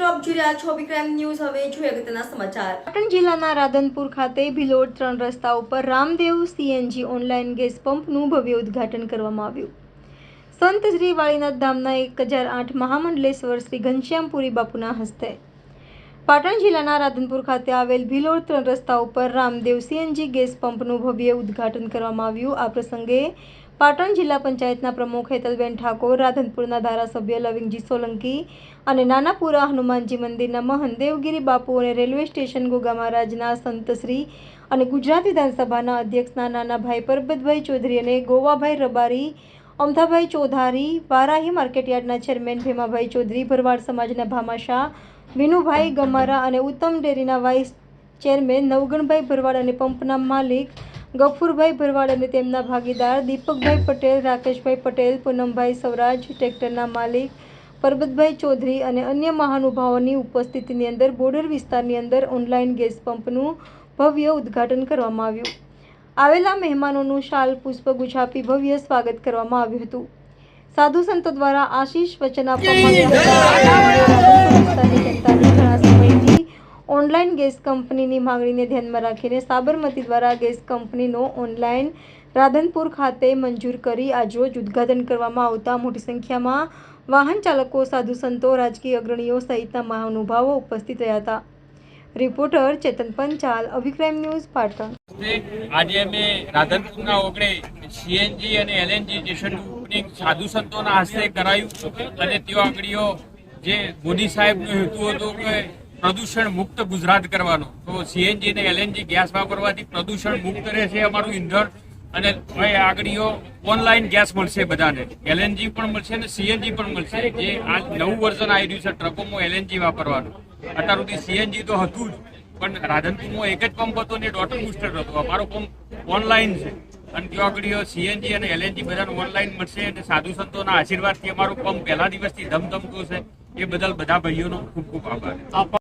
આપ જોઈ રહ્યા છો વિક્રમ ન્યૂઝ। હવે જોઈએ અગત્યના સમાચાર। પાટણ જિલ્લાના રાધનપુર ખાતે ભિલોડ 3 રસ્તા ઉપર રામદેવ સીએનજી ઓનલાઈન ગેસ પંપનું ભવ્ય ઉદ્ઘાટન કરવામાં આવ્યું। સંત શ્રી વાળીનાથ ધામના 1008 મહામંડલેશ્વર શ્રી ઘનશ્યામપુરી બાપુના હસ્તે પાટણ જિલ્લાના રાધનપુર ખાતે આવેલ ભિલોડ 3 રસ્તા ઉપર રામદેવ સીએનજી ગેસ પંપનું ભવ્ય ઉદ્ઘાટન કરવામાં આવ્યું। આ પ્રસંગે પાટણ જિલ્લા પંચાયતના પ્રમુખ હેતલબેન ઠાકોર, રાધનપુરના ધારાસભ્ય લવિંગજી સોલંકી અને નાનાપુરા હનુમાનજી મંદિરના મહંત દેવગીરી બાપુ અને રેલવે સ્ટેશન ગોગા મહારાજના સંતશ્રી અને ગુજરાત વિધાનસભાના અધ્યક્ષના નાના ભાઈ પરબતભાઈ ચૌધરી અને ગોવાભાઈ રબારી, અમથાભાઈ ચૌધારી, વારાહી માર્કેટયાર્ડના ચેરમેન ભેમાભાઈ ચૌધરી, ભરવાડ સમાજના ભામાશાહ વિનુભાઈ ગમારા અને ઉત્તમ ડેરીના વાઇસ ચેરમેન નવગણભાઈ ભરવાડ અને પંપના માલિક ગફુરભાઈ ભરવાડ અને તેમના ભાગીદાર દીપકભાઈ પટેલ, રાકેશભાઈ પટેલ, પૂનમભાઈ સવરાજ, ટ્રેક્ટરના માલિક પરબતભાઈ ચૌધરી અને અન્ય મહાનુભાવોની ઉપસ્થિતિની અંદર બોર્ડર વિસ્તારની અંદર ઓનલાઈન ગેસ પંપનું ભવ્ય ઉદ્ઘાટન કરવામાં આવ્યું। આવેલા મહેમાનોનું શાલ પુષ્પગુચ્છ આપી ભવ્ય સ્વાગત કરવામાં આવ્યું હતું। સાધુ સંતો દ્વારા આશીષ વચન આપવામાં ઓનલાઈન ગેસ કંપનીની માંગણીને ધ્યાનમાં રાખીને સાબરમતી દ્વારા ગેસ કંપનીનો ઓનલાઈન રાધનપુર ખાતે મંજૂર કરી આજરોજ ઉદ્ઘાટન કરવામાં આવતા મોટી સંખ્યામાં વાહન ચાલકો, સાધુ સંતો, રાજકીય અગ્રણીઓ સહિતના મહાનુભાવો ઉપસ્થિત રહ્યા હતા। રિપોર્ટર ચેતન પંચાલ, અભિક્રાઇમ ન્યૂઝ, પાટણ। આજે અમે રાધનપુરના ઓગણે સીએનજી અને એલએનજી સ્ટેશનનું ઓપનિંગ સાધુ સંતોના હસ્તે કરાયું અને તેઓ આગળીઓ જે મોદી સાહેબનો હેતુ હતો કે પ્રદૂષણ મુક્ત ગુજરાત કરવાનો, તો સીએનજી અને એલએનજી ગેસ વાપરવાથી પ્રદૂષણ મુક્ત રહેશે અમારું ઈંધણ અને આગળીઓ ઓનલાઈન ગેસ મળશે બધાને, એલએનજી પણ મળશે અને સીએનજી પણ મળશે। જે આ નવું વર્ઝન આવી રહ્યું છે ટ્રકોમાં એલએનજી વાપરવાનું, અત્યાર સુધી સીએનજી તો હતું જ, પણ રાધનપુરમાં એક જ પંપ હતો ને ડોટર બુસ્ટર હતો। અમારો પંપ ઓનલાઈન છે અને ત્યાં આગળ સીએનજી અને એલએનજી બધાને ઓનલાઈન મળશે અને સાધુ સંતોના આશીર્વાદથી અમારો પંપ પહેલા દિવસથી ધમધમતો છે। એ બદલ બધા ભાઈઓનો ખૂબ ખૂબ આભાર।